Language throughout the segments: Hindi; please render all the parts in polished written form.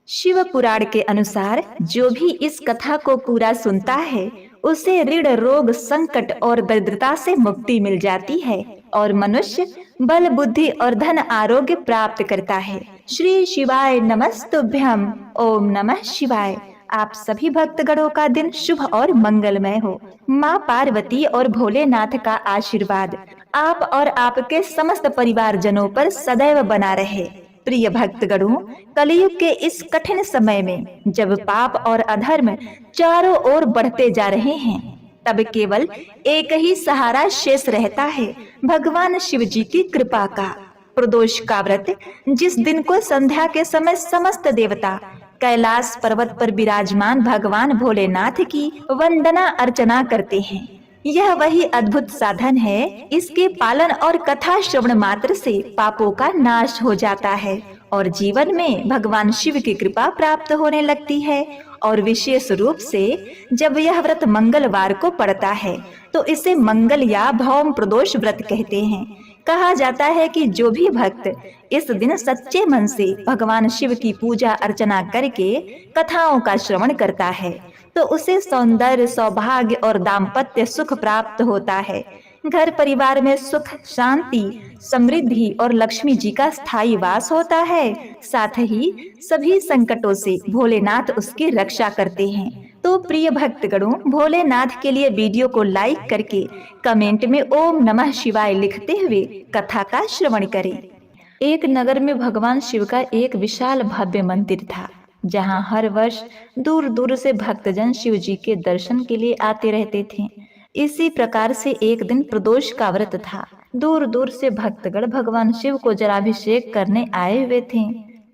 शिव पुराण के अनुसार जो भी इस कथा को पूरा सुनता है उसे ऋण रोग संकट और दरिद्रता से मुक्ति मिल जाती है और मनुष्य बल बुद्धि और धन आरोग्य प्राप्त करता है। श्री शिवाय नमस्तुभ्यम। ओम नमः शिवाय। आप सभी भक्तगणों का दिन शुभ और मंगलमय हो। माँ पार्वती और भोलेनाथ का आशीर्वाद आप और आपके समस्त परिवारजनों पर सदैव बना रहे। प्रिय भक्तगणों, कलयुग के इस कठिन समय में जब पाप और अधर्म चारों ओर बढ़ते जा रहे हैं, तब केवल एक ही सहारा शेष रहता है, भगवान शिव जी की कृपा का। प्रदोष का व्रत, जिस दिन को संध्या के समय समस्त देवता कैलाश पर्वत पर विराजमान भगवान भोलेनाथ की वंदना अर्चना करते हैं, यह वही अद्भुत साधन है। इसके पालन और कथा श्रवण मात्र से पापों का नाश हो जाता है और जीवन में भगवान शिव की कृपा प्राप्त होने लगती है। और विशेष रूप से जब यह व्रत मंगलवार को पड़ता है तो इसे मंगल या भौम प्रदोष व्रत कहते हैं। कहा जाता है कि जो भी भक्त इस दिन सच्चे मन से भगवान शिव की पूजा अर्चना करके कथाओं का श्रवण करता है तो उसे सौंदर्य, सौभाग्य और दाम्पत्य सुख प्राप्त होता है। घर परिवार में सुख, शांति, समृद्धि और लक्ष्मी जी का स्थायी वास होता है। साथ ही सभी संकटों से भोलेनाथ उसकी रक्षा करते हैं। तो प्रिय भक्तगणों, भोलेनाथ के लिए वीडियो को लाइक करके कमेंट में ओम नमः शिवाय लिखते हुए कथा का श्रवण करें। एक नगर में भगवान शिव का एक विशाल भव्य मंदिर था, जहां हर वर्ष दूर दूर से भक्तजन शिव जी के दर्शन के लिए आते रहते थे। इसी प्रकार से एक दिन प्रदोष का व्रत था। दूर दूर से भक्तगण भगवान शिव को जलाभिषेक करने आए हुए थे।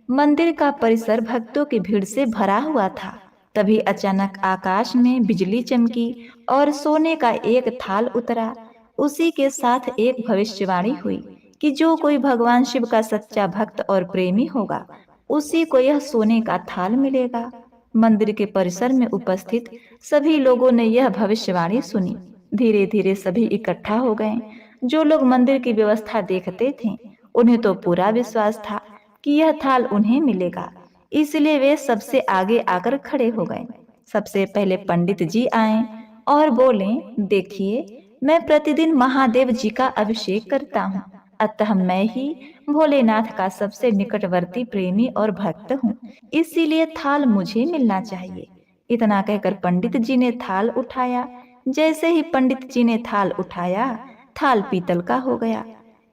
मंदिर का परिसर भक्तों की भीड़ से भरा हुआ था। तभी अचानक आकाश में बिजली चमकी और सोने का एक थाल उतरा। उसी के साथ एक भविष्यवाणी हुई कि जो कोई भगवान शिव का सच्चा भक्त और प्रेमी होगा उसी को यह सोने का थाल मिलेगा। मंदिर के परिसर में उपस्थित सभी लोगों ने यह भविष्यवाणी सुनी। धीरे धीरे सभी इकट्ठा हो गए। जो लोग मंदिर की व्यवस्था देखते थे उन्हें तो पूरा विश्वास था कि यह थाल उन्हें मिलेगा, इसलिए वे सबसे आगे आकर खड़े हो गए। सबसे पहले पंडित जी आए और बोले, देखिए, मैं प्रतिदिन महादेव जी का अभिषेक करता हूँ, अतः मैं ही भोलेनाथ का सबसे निकटवर्ती प्रेमी और भक्त हूँ, इसीलिए थाल मुझे मिलना चाहिए। इतना कहकर पंडित जी ने थाल उठाया। जैसे ही पंडित जी ने थाल उठाया, थाल पीतल का हो गया।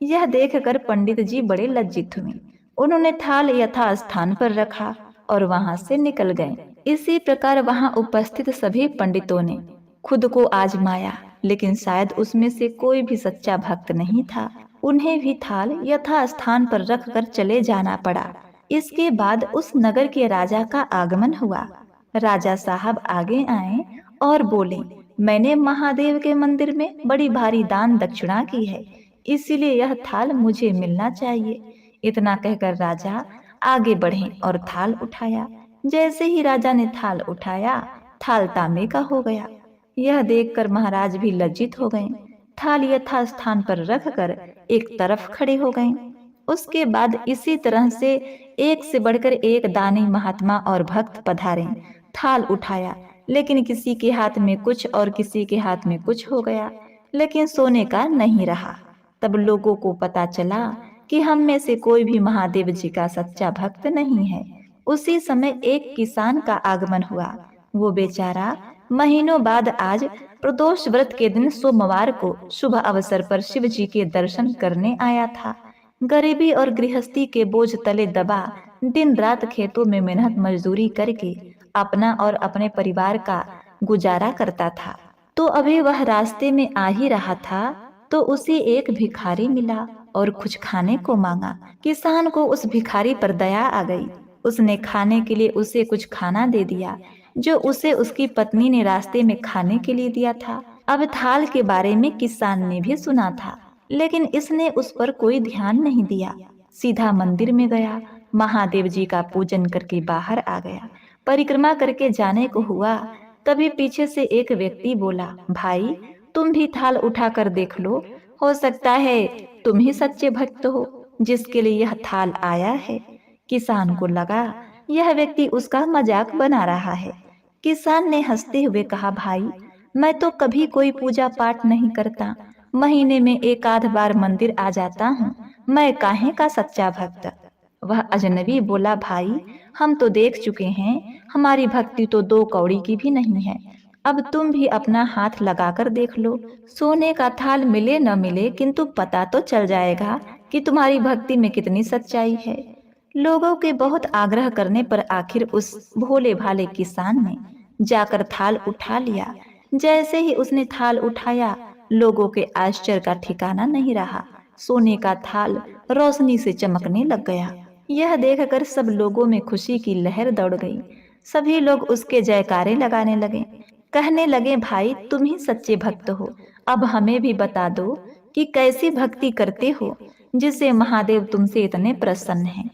यह देखकर पंडित जी बड़े लज्जित हुए। उन्होंने थाल यथा स्थान पर रखा और वहां से निकल गए। इसी प्रकार वहां उपस्थित सभी पंडितों ने खुद को आजमाया, लेकिन शायद उसमें से कोई भी सच्चा भक्त नहीं था। उन्हें भी थाल यथा स्थान पर रखकर चले जाना पड़ा। इसके बाद उस नगर के राजा का आगमन हुआ। राजा साहब आगे आए और बोले, मैंने महादेव के मंदिर में बड़ी भारी दान दक्षिणा की है, इसीलिए यह थाल मुझे मिलना चाहिए। इतना कहकर राजा आगे बढ़े और थाल उठाया। जैसे ही राजा ने थाल उठाया, थाल तांबे का हो गया। यह देखकर महाराज भी लज्जित हो गए। थाल यथा स्थान पर रखकर एक तरफ खड़े हो गए। उसके बाद इसी तरह से बढ़कर एक दानी महात्मा और भक्त पधारे। थाल उठाया, लेकिन किसी के हाथ में कुछ और किसी के हाथ में कुछ हो गया, लेकिन सोने का नहीं रहा। तब लोगों को पता चला कि हम में से कोई भी महादेव जी का सच्चा भक्त नहीं है। उसी समय एक किसान का आगमन हुआ। वो बेचारा महीनों बाद आज प्रदोष व्रत के दिन सोमवार को शुभ अवसर पर शिव जी के दर्शन करने आया था। गरीबी और गृहस्थी के बोझ तले दबा दिन रात खेतों में मेहनत मजदूरी करके अपना और अपने परिवार का गुजारा करता था। तो अभी वह रास्ते में आ ही रहा था तो उसे एक भिखारी मिला और कुछ खाने को मांगा। किसान को उस भिखारी पर दया आ गई। उसने खाने के लिए उसे कुछ खाना दे दिया जो उसे उसकी पत्नी ने रास्ते में खाने के लिए दिया था। अब थाल के बारे में किसान ने भी सुना था, लेकिन इसने उस पर कोई ध्यान नहीं दिया। सीधा मंदिर में गया, महादेव जी का पूजन करके बाहर आ गया। परिक्रमा करके जाने को हुआ, तभी पीछे से एक व्यक्ति बोला, भाई, तुम भी थाल उठा कर देख लो, हो सकता है तुम ही सच्चे भक्त हो जिसके लिए यह थाल आया है। किसान को लगा यह व्यक्ति उसका मजाक बना रहा है। किसान ने हंसते हुए कहा, भाई मैं तो कभी कोई पूजा पाठ नहीं करता, महीने में एक आध बार मंदिर आ जाता हूँ, मैं काहे का सच्चा भक्त। वह अजनबी बोला, भाई हम तो देख चुके हैं, हमारी भक्ति तो 2 कौड़ी की भी नहीं है। अब तुम भी अपना हाथ लगाकर देख लो, सोने का थाल मिले न मिले, किंतु पता तो चल जाएगा कि तुम्हारी भक्ति में कितनी सच्चाई है। लोगों के बहुत आग्रह करने पर आखिर उस भोले भाले किसान ने जाकर थाल उठा लिया। जैसे ही उसने थाल उठाया, लोगों के आश्चर्य का ठिकाना नहीं रहा। सोने का थाल रोशनी से चमकने लग गया। यह देखकर सब लोगों में खुशी की लहर दौड़ गई। सभी लोग उसके जयकारे लगाने लगे, कहने लगे, भाई तुम ही सच्चे भक्त हो, अब हमें भी बता दो कि कैसी भक्ति करते हो जिससे महादेव तुमसे इतने प्रसन्न हैं।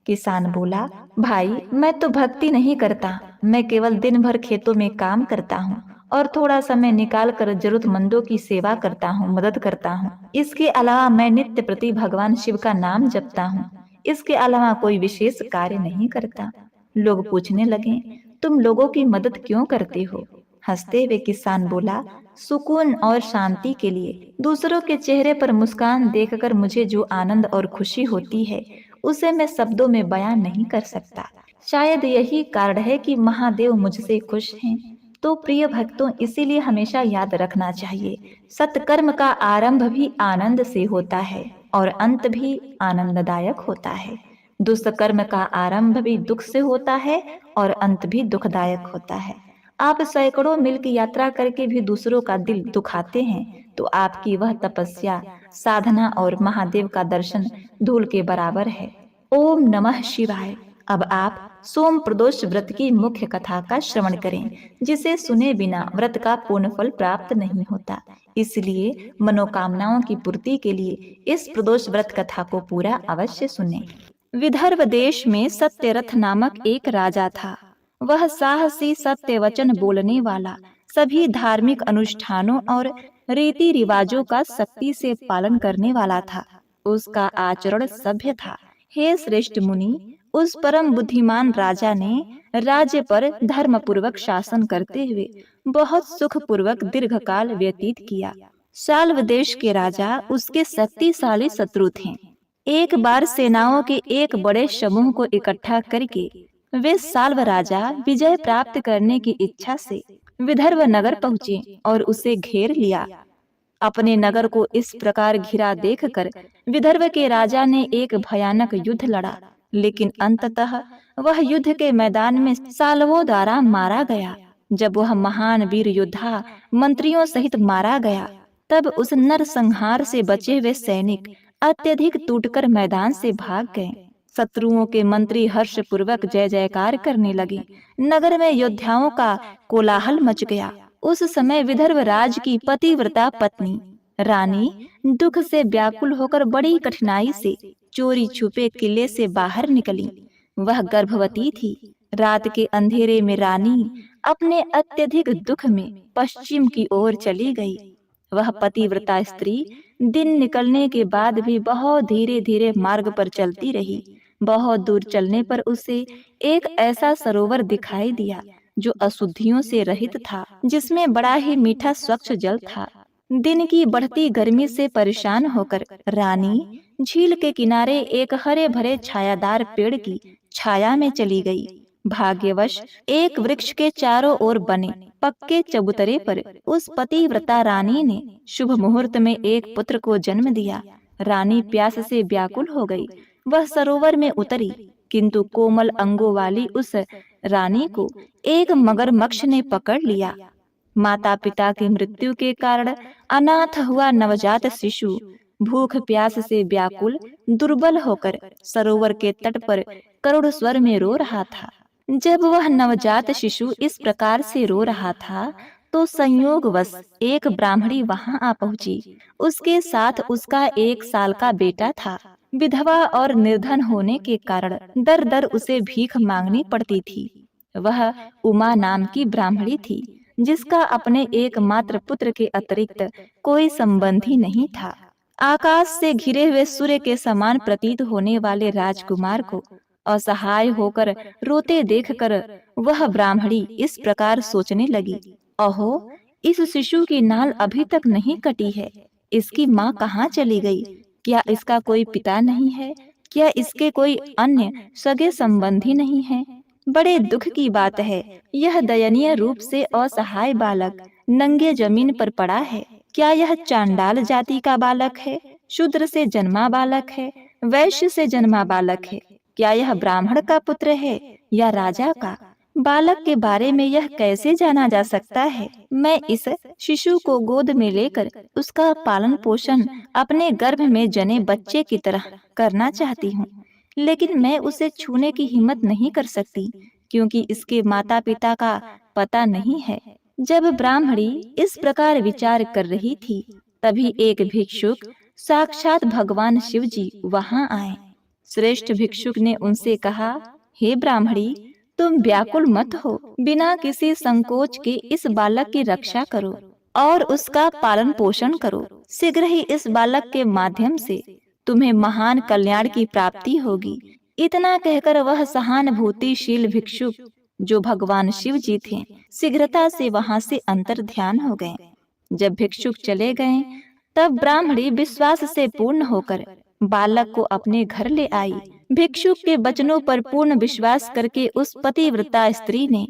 किसान बोला, भाई मैं तो भक्ति नहीं करता, मैं केवल दिन भर खेतों में काम करता हूँ और थोड़ा समय निकाल कर जरूरतमंदों की सेवा करता हूँ, मदद करता हूँ। इसके अलावा मैं नित्य प्रति भगवान शिव का नाम जपता हूँ। इसके अलावा कोई विशेष कार्य नहीं करता। लोग पूछने लगे, तुम लोगों की मदद क्यों करते हो? हंसते हुए किसान बोला, सुकून और शांति के लिए। दूसरों के चेहरे पर मुस्कान देखकर मुझे जो आनंद और खुशी होती है, उसे मैं शब्दों में बयान नहीं कर सकता। शायद यही कारण है कि महादेव मुझसे खुश हैं। तो प्रिय भक्तों, इसीलिए हमेशा याद रखना चाहिए, सत्कर्म का आरंभ भी आनंद से होता है और अंत भी आनंददायक होता है। दुष्कर्म का आरंभ भी दुख से होता है और अंत भी दुखदायक होता है। आप सैकड़ों मील की यात्रा करके भी दूसरों का दिल दुखाते हैं, तो आपकी वह तपस्या, साधना और महादेव का दर्शन धूल के बराबर है। ओम नमः शिवाय। अब आप सोम प्रदोष व्रत की मुख्य कथा का श्रवण करें, जिसे सुने बिना व्रत का पूर्ण फल प्राप्त नहीं होता। इसलिए मनोकामनाओं की पूर्ति के लिए इस प्रदोष व्रत कथा को पूरा अवश्य सुनें। विदर्भ देश में सत्यरथ नामक एक राजा था। वह साहसी, सत्य वचन बोलने वाला, सभी धार्मिक अनुष्ठानों और रीति रिवाजों का सख्ती से पालन करने वाला था। उसका आचरण सभ्य था। हे श्रेष्ठ मुनि, उस परम बुद्धिमान राजा ने राज्य पर धर्म पूर्वक शासन करते हुए बहुत सुख पूर्वक दीर्घ काल व्यतीत किया। शाल्व देश के राजा उसके शक्तिशाली शत्रु थे। एक बार सेनाओं के एक बड़े समूह को इकट्ठा करके वे शाल्व राजा विजय प्राप्त करने की इच्छा से विदर्भ नगर पहुँचे और उसे घेर लिया। अपने नगर को इस प्रकार घिरा देखकर विदर्भ के राजा ने एक भयानक युद्ध लड़ा, लेकिन अंततः वह युद्ध के मैदान में साल्वों द्वारा मारा गया। जब वह महान वीर योद्धा मंत्रियों सहित मारा गया, तब उस नरसंहार से बचे हुए सैनिक अत्यधिक टूटकर मैदान से भाग गए। शत्रुओं के मंत्री हर्ष पूर्वक जय जयकार करने लगे। नगर में योद्धाओं का कोलाहल मच गया। उस समय विदर्भ राज की पतिव्रता पत्नी रानी दुख से व्याकुल होकर बड़ी कठिनाई से चोरी छुपे किले से बाहर निकली। वह गर्भवती थी। रात के अंधेरे में रानी अपने अत्यधिक दुख में पश्चिम की ओर चली गई। वह पतिव्रता स्त्री दिन निकलने के बाद भी बहुत धीरे धीरे मार्ग पर चलती रही। बहुत दूर चलने पर उसे एक ऐसा सरोवर दिखाई दिया जो अशुद्धियों से रहित था, जिसमें बड़ा ही मीठा स्वच्छ जल था। दिन की बढ़ती गर्मी से परेशान होकर रानी झील के किनारे एक हरे भरे छायादार पेड़ की छाया में चली गई। भाग्यवश एक वृक्ष के चारों ओर बने पक्के चबूतरे पर उस पतिव्रता रानी ने शुभ मुहूर्त में एक पुत्र को जन्म दिया। रानी प्यास से व्याकुल हो गई। वह सरोवर में उतरी, किंतु कोमल अंगों वाली उस रानी को एक मगरमच्छ ने पकड़ लिया। माता पिता की मृत्यु के कारण अनाथ हुआ नवजात शिशु भूख प्यास से व्याकुल दुर्बल होकर सरोवर के तट पर करुण स्वर में रो रहा था। जब वह नवजात शिशु इस प्रकार से रो रहा था, तो संयोगवश एक ब्राह्मणी वहां आ पहुंची। उसके साथ उसका 1 साल का बेटा था। विधवा और निर्धन होने के कारण दर दर उसे भीख मांगनी पड़ती थी। वह उमा नाम की ब्राह्मणी थी, जिसका अपने एकमात्र पुत्र के अतिरिक्त कोई संबंधी नहीं था। आकाश से घिरे हुए सूर्य के समान प्रतीत होने वाले राजकुमार को असहाय होकर रोते देखकर वह ब्राह्मणी इस प्रकार सोचने लगी, अहो, इस शिशु की नाल अभी तक नहीं कटी है। इसकी माँ कहाँ चली गई? क्या इसका कोई पिता नहीं है? क्या इसके कोई अन्य सगे संबंधी नहीं है? बड़े दुख की बात है। यह दयनीय रूप से असहाय बालक नंगे जमीन पर पड़ा है। क्या यह चांडाल जाति का बालक है? शूद्र से जन्मा बालक है? वैश्य से जन्मा बालक है? क्या यह ब्राह्मण का पुत्र है या राजा का? बालक के बारे में यह कैसे जाना जा सकता है? मैं इस शिशु को गोद में लेकर उसका पालन पोषण अपने गर्भ में जने बच्चे की तरह करना चाहती हूँ, लेकिन मैं उसे छूने की हिम्मत नहीं कर सकती, क्योंकि इसके माता पिता का पता नहीं है। जब ब्राह्मणी इस प्रकार विचार कर रही थी, तभी एक भिक्षुक साक्षात भगवान शिव जी वहां आए। श्रेष्ठ भिक्षुक ने उनसे कहा, हे ब्राह्मणी, तुम व्याकुल मत हो, बिना किसी संकोच के इस बालक की रक्षा करो और उसका पालन पोषण करो। शीघ्र ही इस बालक के माध्यम से तुम्हें महान कल्याण की प्राप्ति होगी। इतना कहकर वह सहानुभूतिशील भिक्षुक, जो भगवान शिव जी थे, शीघ्रता से वहां से अंतर ध्यान हो गए। जब भिक्षुक चले गए, तब ब्राह्मणी विश्वास से पूर्ण होकर बालक को अपने घर ले आई। भिक्षुक के वचनों पर पूर्ण विश्वास करके उस पतिव्रता स्त्री ने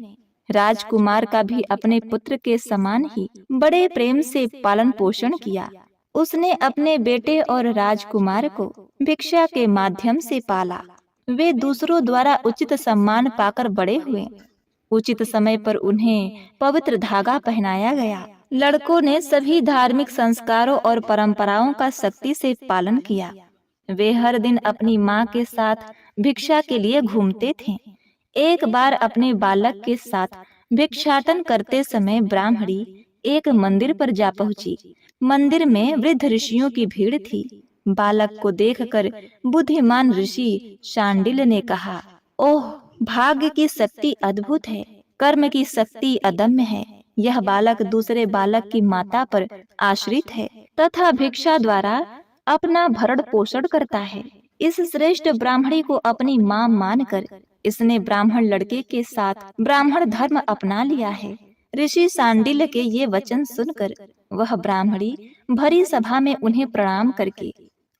राजकुमार का भी अपने पुत्र के समान ही बड़े प्रेम से पालन पोषण किया। उसने अपने बेटे और राजकुमार को भिक्षा के माध्यम से पाला। वे दूसरों द्वारा उचित सम्मान पाकर बड़े हुए। उचित समय पर उन्हें पवित्र धागा पहनाया गया। लड़कों ने सभी धार्मिक संस्कारों और परंपराओं का सख्ती से पालन किया। वे हर दिन अपनी माँ के साथ भिक्षा के लिए घूमते थे। एक बार अपने बालक के साथ भिक्षाटन करते समय ब्राह्मणी एक मंदिर पर जा पहुंची। मंदिर में वृद्ध ऋषियों की भीड़ थी। बालक को देखकर बुद्धिमान ऋषि शांडिल्य ने कहा, ओह, भाग्य की शक्ति अद्भुत है, कर्म की शक्ति अदम्य है। यह बालक दूसरे बालक की माता पर आश्रित है तथा भिक्षा द्वारा अपना भरण पोषण करता है। इस श्रेष्ठ ब्राह्मणी को अपनी माँ मानकर इसने ब्राह्मण लड़के के साथ ब्राह्मण धर्म अपना लिया है। ऋषि सांडिल्य के ये वचन सुनकर वह ब्राह्मणी भरी सभा में उन्हें प्रणाम करके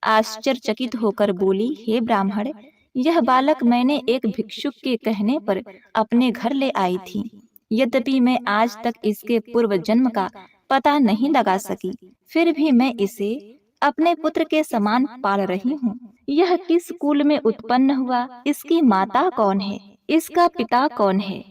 आश्चर्यचकित होकर बोली, हे ब्राह्मण, यह बालक मैंने एक भिक्षुक के कहने पर अपने घर ले आई थी। यद्यपि मैं आज तक इसके पूर्व जन्म का पता नहीं लगा सकी, फिर भी मैं इसे अपने पुत्र के समान पाल रही हूँ। यह किस कुल में उत्पन्न हुआ? इसकी माता कौन है? इसका पिता कौन है?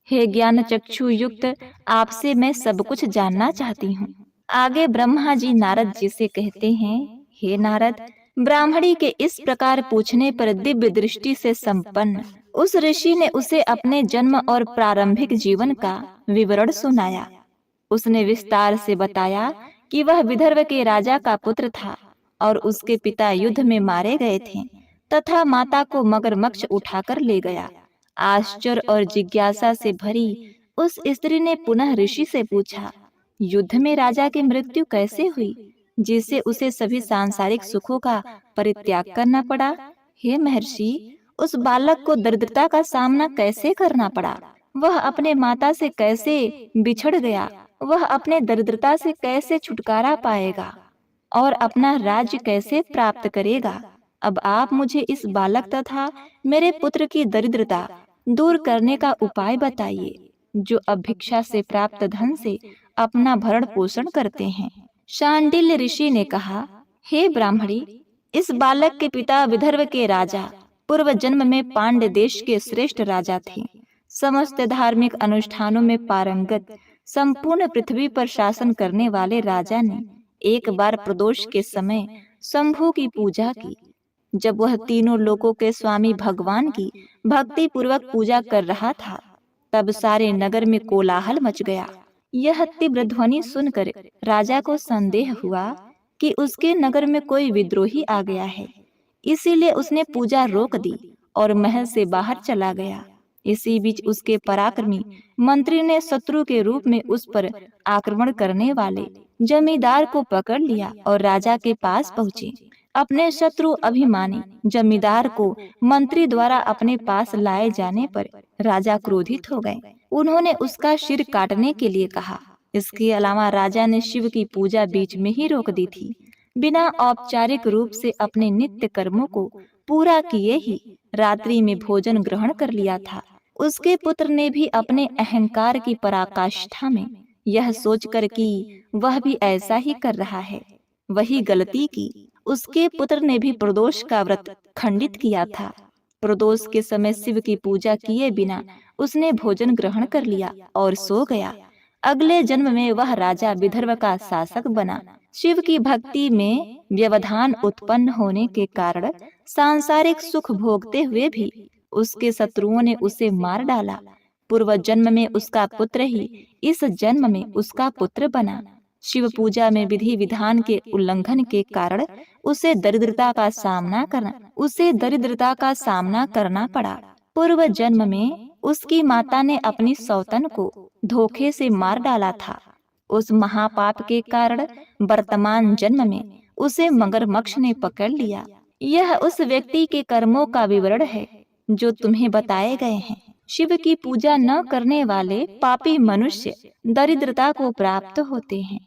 हे ज्ञान चक्षु युक्त, आपसे मैं सब कुछ जानना चाहती हूँ। आगे ब्रह्मा जी नारद जी से कहते हैं, हे नारद, ब्राह्मणी के इस प्रकार पूछने पर दिव्य दृष्टि से संपन्न उस ऋषि ने उसे अपने जन्म और प्रारंभिक जीवन का विवरण सुनाया। उसने विस्तार से बताया कि वह विदर्भ के राजा का पुत्र था और उसके पिता युद्ध में मारे गए थे तथा माता को मगरमच्छ उठाकर ले गया। आश्चर्य और जिज्ञासा से भरी उस स्त्री ने पुनः ऋषि से पूछा, युद्ध में राजा की मृत्यु कैसे हुई, जिससे उसे सभी सांसारिक सुखों का परित्याग करना पड़ा? हे महर्षि, उस बालक को दरिद्रता का सामना कैसे करना पड़ा? वह अपने माता से कैसे बिछड़ गया? वह अपने दरिद्रता से कैसे छुटकारा पाएगा और अपना राज्य कैसे प्राप्त करेगा? अब आप मुझे इस बालक तथा मेरे पुत्र की दरिद्रता दूर करने का उपाय बताइए, जो अब भिक्षा से प्राप्त धन से अपना भरण पोषण करते हैं। शांडिल्य ऋषि ने कहा, हे ब्राह्मणी, इस बालक के पिता विदर्भ के राजा पूर्व जन्म में पांड्य देश के श्रेष्ठ राजा थे। समस्त धार्मिक अनुष्ठानों में पारंगत संपूर्ण पृथ्वी पर शासन करने वाले राजा ने एक बार प्रदोष के समय शंभु की पूजा की। जब वह तीनों लोकों के स्वामी भगवान की भक्ति पूर्वक पूजा कर रहा था, तब सारे नगर में कोलाहल मच गया। यह तीव्र ध्वनि सुनकर राजा को संदेह हुआ कि उसके नगर में कोई विद्रोही आ गया है। इसीलिए उसने पूजा रोक दी और महल से बाहर चला गया। इसी बीच उसके पराक्रमी मंत्री ने शत्रु के रूप में उस पर आक्रमण करने वाले जमींदार को पकड़ लिया और राजा के पास पहुँचे। अपने शत्रु अभिमानी जमींदार को मंत्री द्वारा अपने पास लाए जाने पर राजा क्रोधित हो गए। उन्होंने उसका सिर काटने के लिए कहा। इसके अलावा राजा ने शिव की पूजा बीच में ही रोक दी थी। बिना औपचारिक रूप से अपने नित्य कर्मों को पूरा किए ही रात्रि में भोजन ग्रहण कर लिया था। उसके पुत्र ने भी अपने अहंकार की पराकाष्ठा में यह सोचकर कि वह भी ऐसा ही कर रहा है, वही गलती की। उसके पुत्र ने भी प्रदोष का व्रत खंडित किया था। प्रदोष के समय शिव की पूजा किए बिना उसने भोजन ग्रहण कर लिया और सो गया। अगले जन्म में वह राजा विदर्भ का शासक बना। शिव की भक्ति में व्यवधान उत्पन्न होने के कारण सांसारिक सुख भोगते हुए भी उसके शत्रुओं ने उसे मार डाला। पूर्व जन्म में उसका पुत्र ही इस जन्म में उसका पुत्र बना। शिव पूजा में विधि विधान के उल्लंघन के कारण उसे दरिद्रता का सामना करना पड़ा। पूर्व जन्म में उसकी माता ने अपनी सौतन को धोखे से मार डाला था। उस महापाप के कारण वर्तमान जन्म में उसे मगरमच्छ ने पकड़ लिया। यह उस व्यक्ति के कर्मों का विवरण है जो तुम्हें बताए गए हैं। शिव की पूजा न करने वाले पापी मनुष्य दरिद्रता को प्राप्त होते हैं।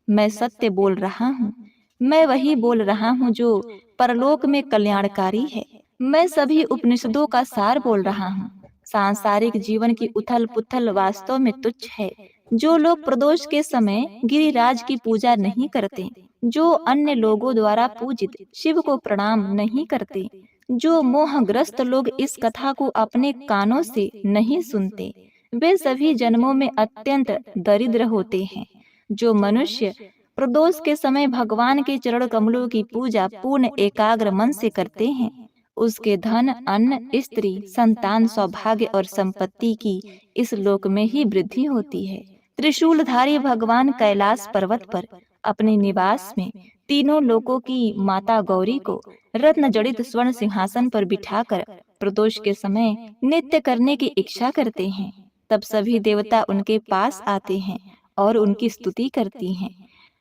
मैं सत्य बोल रहा हूँ। मैं वही बोल रहा हूँ जो परलोक में कल्याणकारी है। मैं सभी उपनिषदों का सार बोल रहा हूँ। सांसारिक जीवन की उथल पुथल वास्तव में तुच्छ है। जो लोग प्रदोष के समय गिरिराज की पूजा नहीं करते, जो अन्य लोगों द्वारा पूजित शिव को प्रणाम नहीं करते, जो मोहग्रस्त लोग इस कथा को अपने कानों से नहीं सुनते, वे सभी जन्मों में अत्यंत दरिद्र होते हैं। जो मनुष्य प्रदोष के समय भगवान के चरण कमलों की पूजा पूर्ण एकाग्र मन से करते हैं, उसके धन, अन्न, स्त्री, संतान, सौभाग्य और संपत्ति की इस लोक में ही वृद्धि होती है। त्रिशूलधारी भगवान कैलाश पर्वत पर अपने निवास में तीनों लोकों की माता गौरी को रत्न जड़ित स्वर्ण सिंहासन पर बिठाकर प्रदोष के समय नृत्य करने की इच्छा करते हैं। तब सभी देवता उनके पास आते हैं और उनकी स्तुति करती हैं।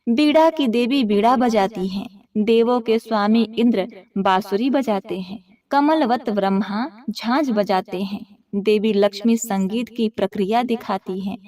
बीड़ा की देवी बीड़ा बजाती हैं। देवों के स्वामी इंद्र बांसुरी बजाते हैं। कमलवत ब्रह्मा झांझ बजाते हैं। देवी लक्ष्मी संगीत की प्रक्रिया दिखाती हैं।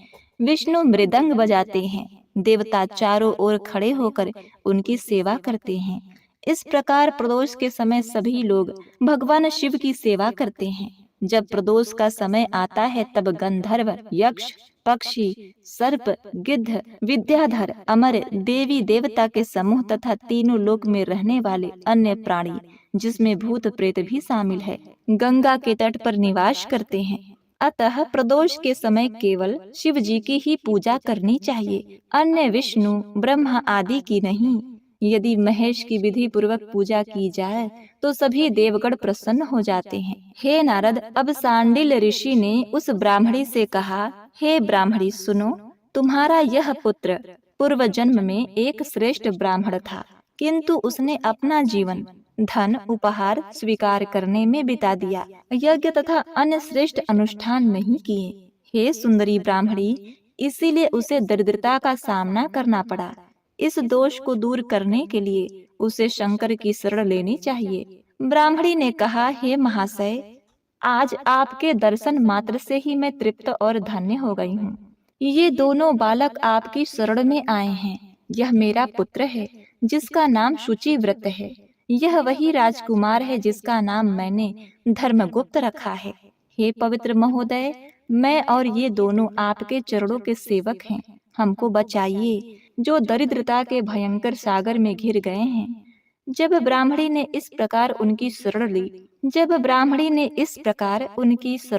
विष्णु मृदंग बजाते हैं। देवता चारों ओर खड़े होकर उनकी सेवा करते हैं। इस प्रकार प्रदोष के समय सभी लोग भगवान शिव की सेवा करते हैं। जब प्रदोष का समय आता है तब गंधर्व, यक्ष, पक्षी, सर्प, गिद्ध, विद्याधर, अमर, देवी देवता के समूह तथा तीनों लोक में रहने वाले अन्य प्राणी, जिसमें भूत प्रेत भी शामिल है, गंगा के तट पर निवास करते हैं। अतः प्रदोष के समय केवल शिव जी की ही पूजा करनी चाहिए, अन्य विष्णु, ब्रह्मा आदि की नहीं। यदि महेश की विधि पूर्वक पूजा की जाए तो सभी देवगण प्रसन्न हो जाते हैं। हे नारद, अब सांडिल ऋषि ने उस ब्राह्मणी से कहा, हे ब्राह्मणी सुनो, तुम्हारा यह पुत्र पूर्व जन्म में एक श्रेष्ठ ब्राह्मण था, किंतु उसने अपना जीवन धन उपहार स्वीकार करने में बिता दिया, यज्ञ तथा अन्य श्रेष्ठ अनुष्ठान नहीं किए। हे सुंदरी ब्राह्मणी, इसीलिए उसे दरिद्रता का सामना करना पड़ा। इस दोष को दूर करने के लिए उसे शंकर की शरण लेनी चाहिए। ब्राह्मणी ने कहा, हे महाशय, आज आपके दर्शन मात्र से ही मैं तृप्त और धन्य हो गई हूँ। ये दोनों बालक आपकी शरण में आए हैं। यह मेरा पुत्र है जिसका नाम शुचिव्रत है। यह वही राजकुमार है जिसका नाम मैंने धर्मगुप्त रखा है। हे पवित्र महोदय, मैं और ये दोनों आपके चरणों के सेवक हैं। हमको बचाइए, जो दरिद्रता के भयंकर सागर में घिर गए हैं। जब ब्राह्मणी ने इस प्रकार उनकी शरण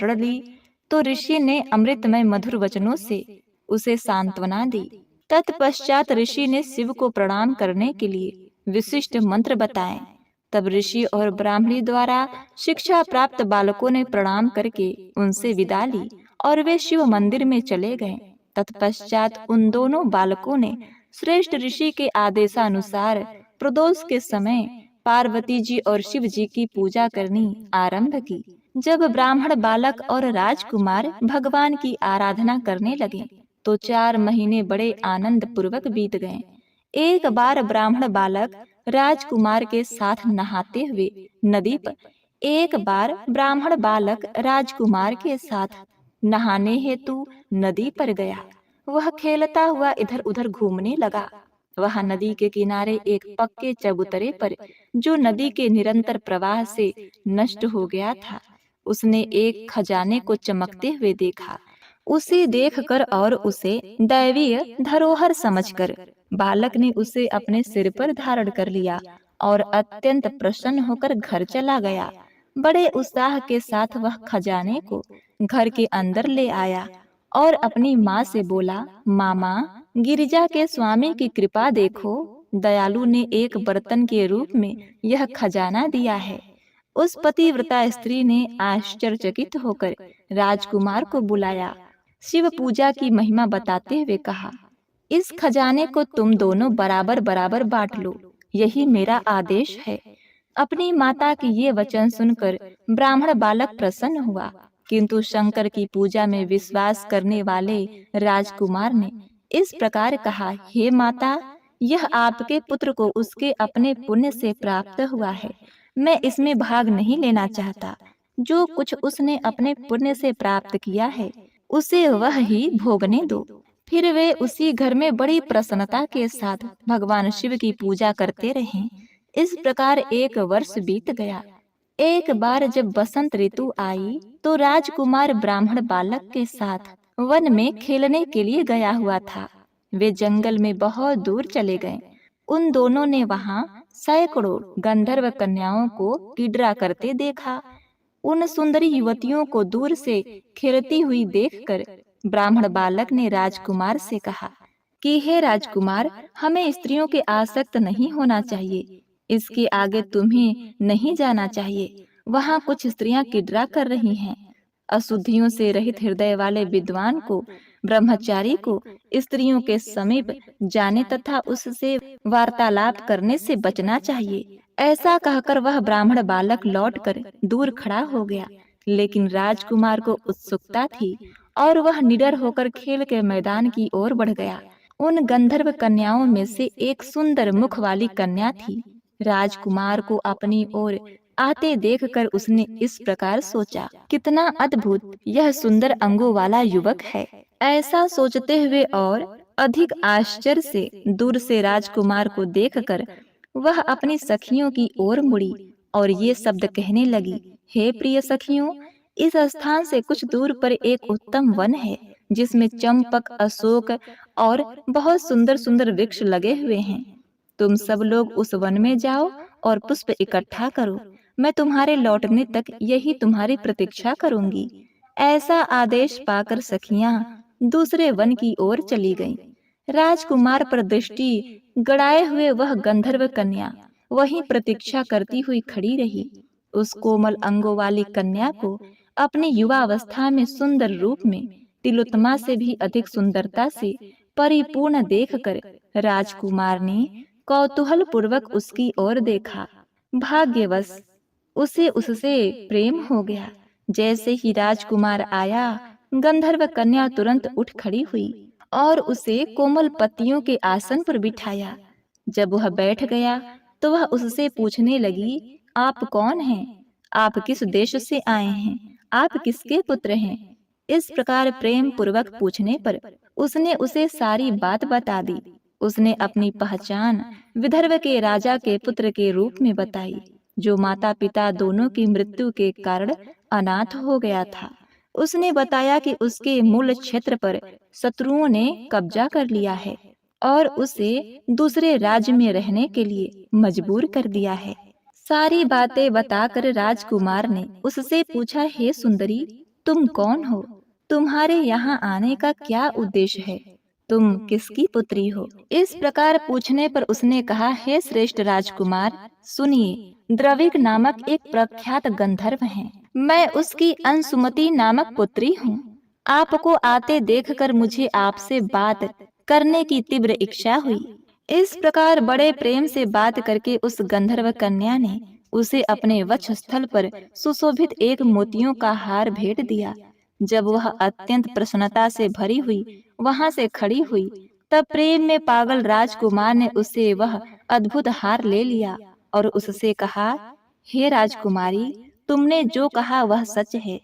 ली तो ऋषि ने अमृतमय मधुर वचनों से उसे सांत्वना दी। तत्पश्चात ऋषि ने शिव को प्रणाम करने के लिए विशिष्ट मंत्र बताए। तब ऋषि और ब्राह्मणी द्वारा शिक्षा प्राप्त बालकों ने प्रणाम करके उनसे विदा ली और वे शिव मंदिर में चले गए। तत्पश्चात उन दोनों बालकों ने श्रेष्ठ ऋषि के आदेशानुसार प्रदोष के समय पार्वती जी और शिव जी की पूजा करनी आरंभ की। जब ब्राह्मण बालक और राजकुमार भगवान की आराधना करने लगे तो 4 महीने बड़े आनंद पूर्वक बीत गए। एक बार ब्राह्मण बालक राजकुमार के साथ नहाते हुए नदी पर एक बार ब्राह्मण बालक राजकुमार के साथ नहाने हेतु नदी पर गया। वह खेलता हुआ इधर उधर घूमने लगा। वह नदी के किनारे एक पक्के चबूतरे पर, जो नदी के निरंतर प्रवाह से नष्ट हो गया था, उसने एक खजाने को चमकते हुए देखा। उसे देखकर और उसे दैवीय धरोहर समझकर बालक ने उसे अपने सिर पर धारण कर लिया और अत्यंत प्रसन्न होकर घर चला गया। बड़े उत्साह के साथ वह खजाने को घर के अंदर ले आया और अपनी माँ से बोला, मामा, गिरिजा के स्वामी की कृपा देखो, दयालु ने एक बर्तन के रूप में यह खजाना दिया है। उस पतिव्रता स्त्री ने आश्चर्यचकित होकर राजकुमार को बुलाया, शिव पूजा की महिमा बताते हुए कहा, इस खजाने को तुम दोनों बराबर बराबर बांट लो, यही मेरा आदेश है। अपनी माता की ये वचन सुनकर ब्राह्मण बालक प्रसन्न हुआ, किंतु शंकर की पूजा में विश्वास करने वाले राजकुमार ने इस प्रकार कहा, हे माता, यह आपके पुत्र को उसके अपने पुण्य से प्राप्त हुआ है। मैं इसमें भाग नहीं लेना चाहता। जो कुछ उसने अपने पुण्य से प्राप्त किया है, उसे वह ही भोगने दो। फिर वे उसी घर में बड़ी प्रसन्नता के साथ भगवान शिव की पूजा करते रहे। इस प्रकार एक वर्ष बीत गया। एक बार जब बसंत ऋतु आई तो राजकुमार ब्राह्मण बालक के साथ वन में खेलने के लिए गया हुआ था। वे जंगल में बहुत दूर चले गए। उन दोनों ने वहां सैकड़ों गंधर्व कन्याओं को किडरा करते देखा। उन सुंदरी युवतियों को दूर से खेलती हुई देखकर ब्राह्मण बालक ने राजकुमार से कहा कि हे राजकुमार, हमें स्त्रियों के आसक्त नहीं होना चाहिए। इसके आगे तुम्हें नहीं जाना चाहिए। वहाँ कुछ स्त्रियां किडरा कर रही हैं। अशुद्धियों से रहित हृदय वाले विद्वान को, ब्रह्मचारी को स्त्रियों के समीप जाने तथा उससे वार्तालाप करने से बचना चाहिए। ऐसा कहकर वह ब्राह्मण बालक लौटकर दूर खड़ा हो गया। लेकिन राजकुमार को उत्सुकता थी और वह निडर होकर खेल के मैदान की ओर बढ़ गया। उन गंधर्व कन्याओं में से एक सुंदर मुख वाली कन्या थी। राजकुमार को अपनी ओर आते देखकर उसने इस प्रकार सोचा, कितना अद्भुत यह सुंदर अंगों वाला युवक है। ऐसा सोचते हुए और अधिक आश्चर्य से दूर से राजकुमार को देखकर वह अपनी सखियों की ओर मुड़ी और ये शब्द कहने लगी, हे प्रिय सखियों, इस स्थान से कुछ दूर पर एक उत्तम वन है, जिसमें चंपक, अशोक और बहुत सुंदर सुंदर वृक्ष लगे हुए हैं। तुम सब लोग उस वन में जाओ और पुष्प इकट्ठा करो। मैं तुम्हारे लौटने तक यही तुम्हारी प्रतीक्षा करूंगी। ऐसा आदेश पाकर सखियां दूसरे वन की ओर चली गईं। राजकुमार पर दृष्टि गड़ाए हुए वह गंधर्व कन्या वहीं प्रतीक्षा करती हुई खड़ी रही। उस कोमल अंगों वाली कन्या को अपनी युवावस्था में सुंदर रूप में तिलोत्तमा से भी अधिक सुंदरता से परिपूर्ण देखकर राजकुमार ने कौतूहल पूर्वक उसकी ओर देखा। भाग्यवश उसे उससे प्रेम हो गया। जैसे ही राजकुमार आया, गंधर्व कन्या तुरंत उठ खड़ी हुई और उसे कोमल पत्तियों के आसन पर बिठाया। जब वह बैठ गया तो वह उससे पूछने लगी, आप कौन हैं? आप किस देश से आए हैं? आप किसके पुत्र हैं? इस प्रकार प्रेम पूर्वक पूछने पर उसने उसे सारी बात बता दी। उसने अपनी पहचान विदर्भ के राजा के पुत्र के रूप में बताई, जो माता पिता दोनों की मृत्यु के कारण अनाथ हो गया था। उसने बताया कि उसके मूल क्षेत्र पर शत्रुओं ने कब्जा कर लिया है और उसे दूसरे राज्य में रहने के लिए मजबूर कर दिया है। सारी बातें बताकर राजकुमार ने उससे पूछा, हे सुंदरी, तुम कौन हो? तुम्हारे यहाँ आने का क्या उद्देश्य है? तुम किसकी पुत्री हो? इस प्रकार पूछने पर उसने कहा, हे श्रेष्ठ राजकुमार, सुनिए, द्रविक नामक एक प्रख्यात गंधर्व है। मैं उसकी अंशुमति नामक पुत्री हूँ। आपको आते देखकर मुझे आपसे बात करने की तीव्र इच्छा हुई। इस प्रकार बड़े प्रेम से बात करके उस गंधर्व कन्या ने उसे अपने वक्षस्थल पर सुशोभित एक मोतियों का हार भेंट दिया। जब वह अत्यंत प्रसन्नता से भरी हुई वहां से खड़ी हुई तब प्रेम में पागल राजकुमार ने उससे वह अद्भुत हार ले लिया और उससे कहा, हे राजकुमारी, तुमने जो कहा वह सच है,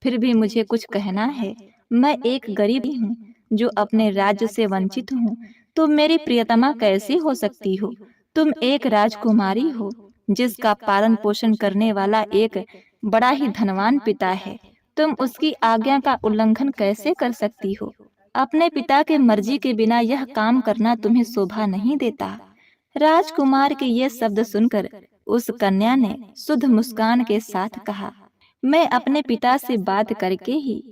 फिर भी मुझे कुछ कहना है। मैं एक गरीब हूँ जो अपने राज्य से वंचित हूँ। तुम मेरी प्रियतमा कैसी हो सकती हो? तुम एक राजकुमारी हो जिसका पालन पोषण करने वाला एक बड़ा ही धनवान पिता है। तुम उसकी आज्ञा का उल्लंघन कैसे कर सकती हो? अपने पिता के मर्जी के बिना यह काम करना तुम्हें शोभा नहीं देता। राजकुमार के ये शब्द सुनकर उस कन्या ने शुद्ध मुस्कान के साथ कहा, मैं अपने पिता से बात करके ही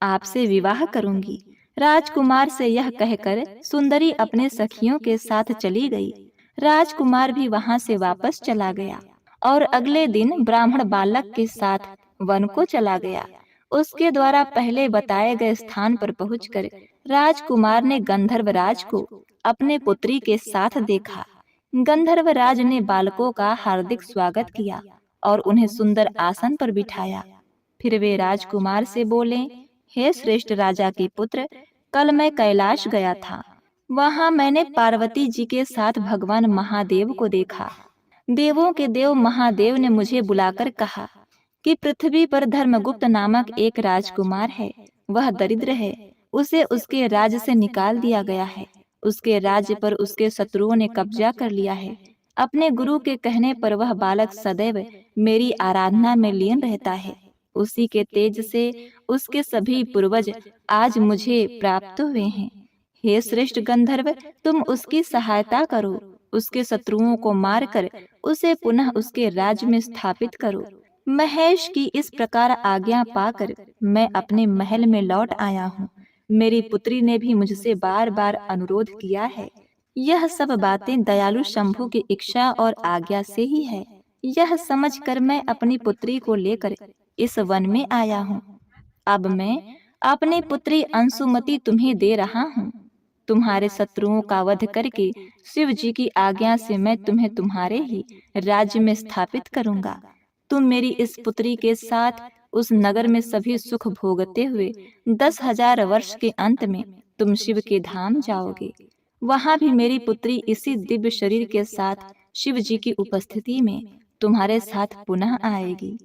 आपसे विवाह करूंगी। राजकुमार से यह कहकर सुंदरी अपने सखियों के साथ चली गई। राजकुमार भी वहां से वापस चला गया और अगले दिन ब्राह्मण बालक के साथ वन को चला गया। उसके द्वारा पहले बताए गए स्थान पर पहुंचकर राजकुमार ने गंधर्वराज को अपने पुत्री के साथ देखा। गंधर्वराज ने बालकों का हार्दिक स्वागत किया और उन्हें सुंदर आसन पर बिठाया। फिर वे राजकुमार से बोले, हे श्रेष्ठ राजा के पुत्र, कल मैं कैलाश गया था। वहां मैंने पार्वती जी के साथ भगवान महादेव को देखा। देवों के देव महादेव ने मुझे बुलाकर कहा कि पृथ्वी पर धर्मगुप्त नामक एक राजकुमार है। वह दरिद्र है, उसे उसके राज्य से निकाल दिया गया है। उसके राज्य पर उसके शत्रुओं ने कब्जा कर लिया है। अपने गुरु के कहने पर वह बालक सदैव मेरी आराधना में लीन रहता है। उसी के तेज से उसके सभी पूर्वज आज मुझे प्राप्त हुए हैं। हे श्रेष्ठ गंधर्व, तुम उसकी सहायता करो। उसके शत्रुओं को मारकर उसे पुनः उसके राज्य में स्थापित करो। महेश की इस प्रकार आज्ञा पाकर मैं अपने महल में लौट आया हूँ। मेरी पुत्री ने भी मुझसे बार बार अनुरोध किया है। यह सब बातें दयालु शंभु की इच्छा और आज्ञा से ही है। यह समझकर मैं अपनी पुत्री को लेकर इस वन में आया हूँ। अब मैं अपनी पुत्री अंशुमति तुम्हें दे रहा हूँ। तुम्हारे शत्रुओं का वध करके शिव जी की आज्ञा से मैं तुम्हें तुम्हारे ही राज्य में स्थापित करूंगा। तुम मेरी इस पुत्री के साथ उस नगर में सभी सुख भोगते हुए 10,000 वर्ष के अंत में तुम शिव के धाम जाओगे। वहां भी मेरी पुत्री इसी दिव्य शरीर के साथ शिव जी की उपस्थिति में तुम्हारे साथ पुनः आएगी।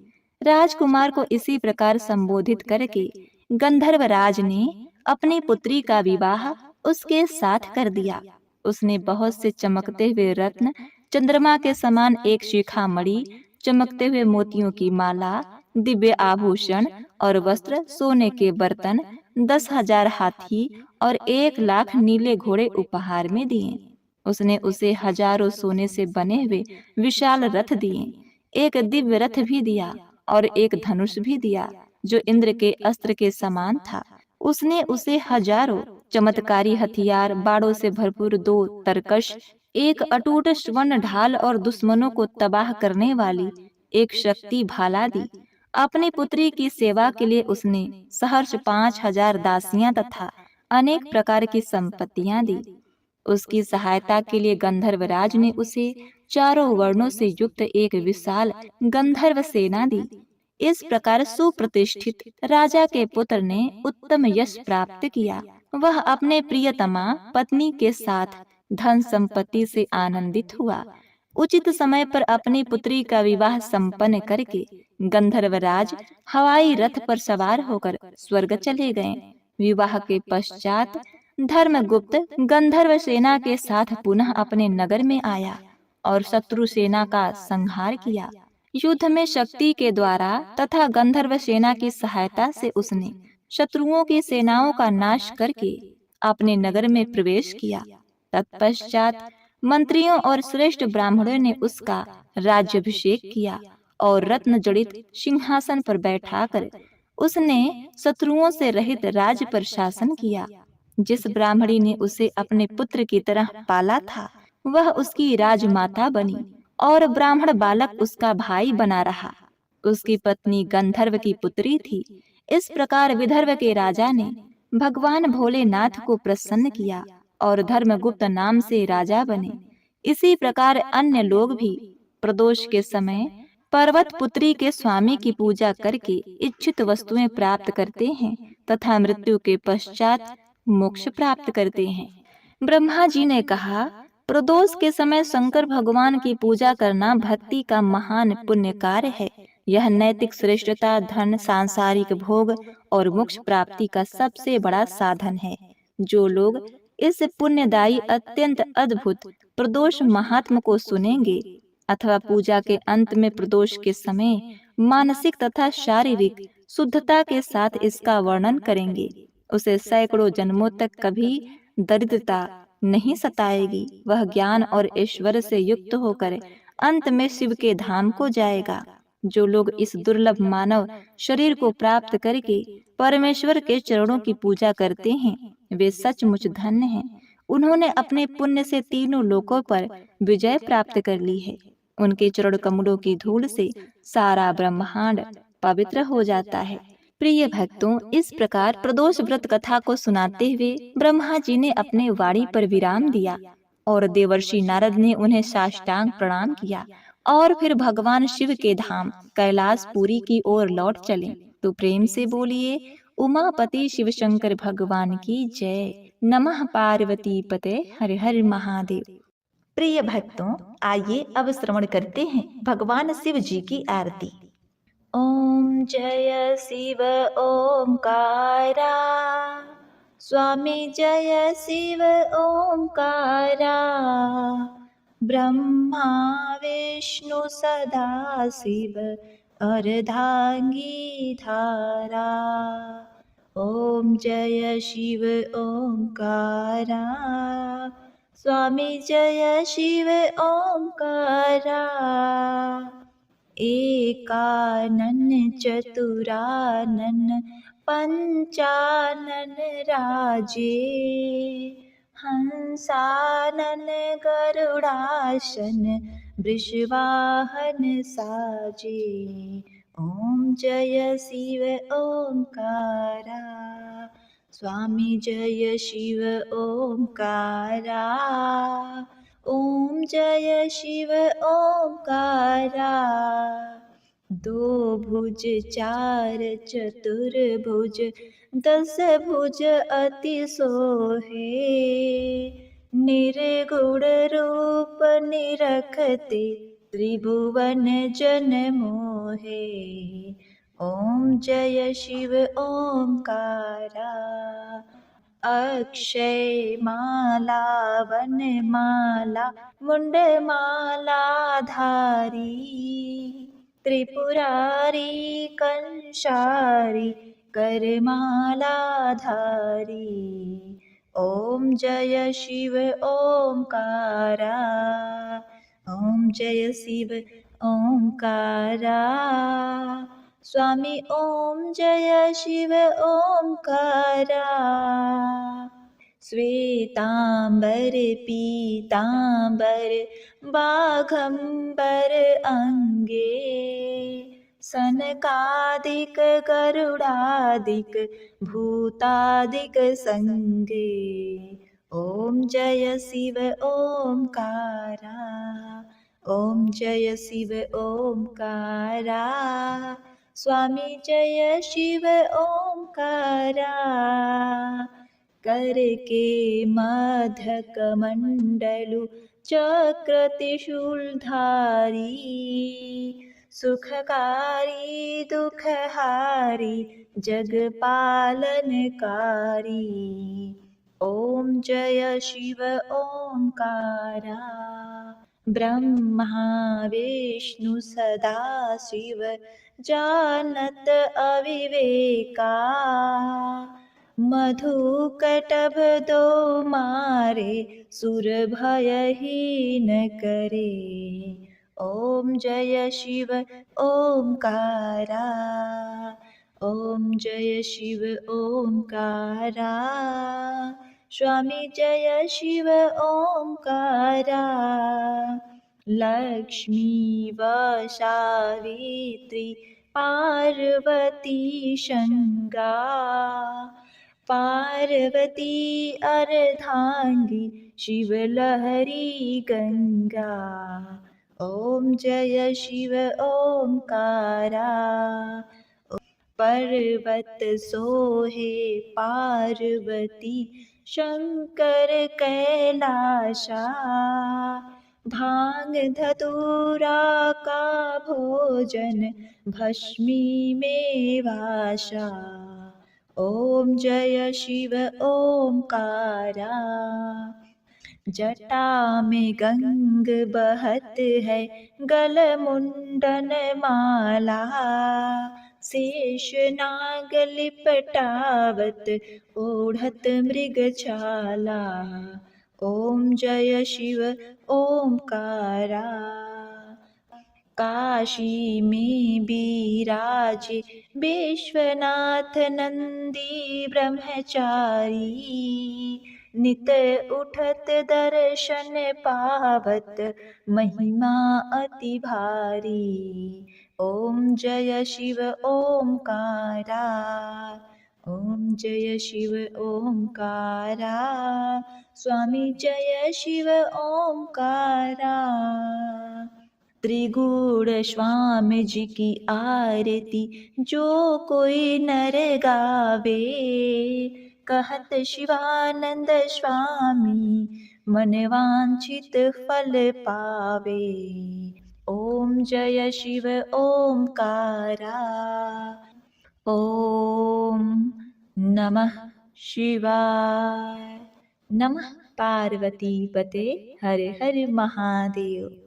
राजकुमार को इसी प्रकार संबोधित करके गंधर्वराज ने अपनी पुत्री का विवाह उसके साथ कर दिया। उसने बहुत से चमकते हुए रत्न, चंद्रमा के समान एक शिखामणि, चमकते हुए मोतियों की माला, दिव्य आभूषण और वस्त्र, सोने के बर्तन, 10,000 हाथी और 1,00,000 नीले घोड़े उपहार में दिए। उसने उसे हजारों सोने से बने हुए विशाल रथ दिए। एक दिव्य रथ भी दिया और एक धनुष भी दिया जो इंद्र के अस्त्र के समान था। उसने उसे हजारों चमत्कारी हथियार, बाड़ों से भरपूर 2 तरकश, एक अटूट स्वर्ण ढाल और दुश्मनों को तबाह करने वाली एक शक्ति भाला दी। अपनी पुत्री की सेवा के लिए उसने सहर्ष 5,000 दासियां तथा अनेक प्रकार की संपत्तियां दी। उसकी सहायता के लिए गंधर्वराज ने उसे चारों वर्णों से युक्त एक विशाल गंधर्व सेना दी। इस प्रकार सुप्रतिष्ठित राजा के पुत्र ने उत्तम यश प्राप्त किया। वह अपने प्रियतमा पत्नी के साथ धन संपत्ति से आनंदित हुआ। उचित समय पर अपनी पुत्री का विवाह संपन्न करके गंधर्वराज हवाई रथ पर सवार होकर स्वर्ग चले गए। विवाह के पश्चात धर्मगुप्त गंधर्व सेना के साथ पुनः अपने नगर में आया और शत्रु सेना का संहार किया। युद्ध में शक्ति के द्वारा तथा गंधर्व सेना की सहायता से उसने शत्रुओं की सेनाओं का नाश करके अपने नगर में प्रवेश किया। तत्पश्चात मंत्रियों और श्रेष्ठ ब्राह्मणों ने उसका राज्याभिषेक किया और रत्न जड़ित सिंहासन पर बैठाकर उसने शत्रुओं से रहित राज्य पर शासन किया। जिस ब्राह्मणी ने उसे अपने पुत्र की तरह पाला था, वह उसकी राजमाता बनी और ब्राह्मण बालक उसका भाई बना रहा। उसकी पत्नी गंधर्व की पुत्री थी। इस प्रकार विदर्भ के राजा ने भगवान भोलेनाथ को प्रसन्न किया और धर्मगुप्त नाम से राजा बने। इसी प्रकार अन्य लोग भी प्रदोष के समय पर्वत पुत्री के स्वामी की पूजा करके इच्छित वस्तुएं प्राप्त करते हैं तथा मृत्यु के पश्चात मोक्ष प्राप्त करते हैं। ब्रह्मा जी ने कहा, प्रदोष के समय शंकर भगवान की पूजा करना भक्ति का महान पुण्य कार्य है। यह नैतिक श्रेष्ठता, धन, सांसारिक भोग और मोक्ष प्राप्ति का सबसे बड़ा साधन है। जो लोग इस पुण्यदायी अत्यंत अद्भुत प्रदोष महात्म को सुनेंगे अथवा पूजा के अंत में प्रदोष के समय मानसिक तथा शारीरिक शुद्धता के साथ इसका वर्णन करेंगे, उसे सैकड़ों जन्मों तक कभी दरिद्रता नहीं सताएगी। वह ज्ञान और ऐश्वर्य से युक्त होकर अंत में शिव के धाम को जाएगा। जो लोग इस दुर्लभ मानव शरीर को प्राप्त करके परमेश्वर के चरणों की पूजा करते हैं, वे सचमुच धन्य हैं। उन्होंने अपने पुण्य से तीनों लोकों पर विजय प्राप्त कर ली है। उनके चरण कमलों की धूल से सारा ब्रह्मांड पवित्र हो जाता है। प्रिय भक्तों, इस प्रकार प्रदोष व्रत कथा को सुनाते हुए ब्रह्मा जी ने अपने वाणी पर विराम दिया और देवर्षि नारद ने उन्हें साष्टांग प्रणाम किया और फिर भगवान शिव के धाम कैलाशपुरी की ओर लौट चले। तो प्रेम से बोलिए, उमापति शिव शंकर भगवान की जय। नमः पार्वती पते हर हर महादेव। प्रिय भक्तों, आइए अब श्रवण करते हैं भगवान शिव जी की आरती। ओम जय शिव ओंकारा, स्वामी जय शिव ओंकारा। ब्रह्मा विष्णु सदा शिव अर्धांगी धारा। ओम जय शिव ओंकारा, स्वामी जय शिव ओंकारा। एकानन चतुरानन पंचानन राजे, हंसानन गरुड़ासन वृषवाहन साजे। ओम जय शिव ओंकारा, स्वामी जय शिव ओंकारा। ओम जय शिव ओंकारा। दो भुज चार चतुर्भुज, दस भुज अति सोहे। निर्गुण रूप निरखते, त्रिभुवन जन मोहे। ओम जय शिव ओंकारा। अक्षय माला वन माला मुंड माला धारी। त्रिपुरारी कंशारी करमाला धारी। ओम जय शिव ओंकारा। ओम जय शिव ओंकारा। स्वामी ओम जय शिव ओंकारा। श्वेतांबर पीतांबर बाघंबर अंगे। सनकादिक गरुडादिक भूतादिक संगे। ओम जय शिव ओंकारा। ओम जय शिव ओंकारा। स्वामी जय शिव ओंकारा। करके मधक मंडलु चक्र त्रिशूलधारी। सुखकारी दुखहारी जगपालनकारी। ओम जय शिव ओंकारा। ब्रह्मा विष्णु सदा शिव जानत अविवेका। मधु कटभ दो मारे, सुर भयहीन करे। ओम जय शिव ओंकारा। ओम जय शिव ओंकारा। स्वामी जय शिव ओंकारा। लक्ष्मी व सावित्री पार्वती शंगा। पार्वती अर्धांगी शिव लहरी गंगा। ओम जय शिव ओंकारा। पर्वत सोहे पार्वती शंकर कैलाशा। भांग धतूरा का भोजन भस्मी में वाशा। ओम जय शिव ओमकारा। जटा में गंग बहत है गल मुंडन माला। शेष नाग लिपटावत ओढ़त मृगछाला। ओम जय शिव ओमकारा। काशी में विराजे विश्वनाथ नंदी ब्रह्मचारी। नित उठत दर्शन पावत महिमा अति भारी। ओम जय शिव ओमकारा। ओम जय शिव ओमकारा। स्वामी जय शिव ओमकारा। त्रिगुण स्वामी जी की आरती जो कोई नर गावे। कहत शिवानंद स्वामी मन वांछित फल पावे। ओम जय शिव ओमकारा। ओम नमः शिवाय। नमः पार्वती पते हर हर महादेव।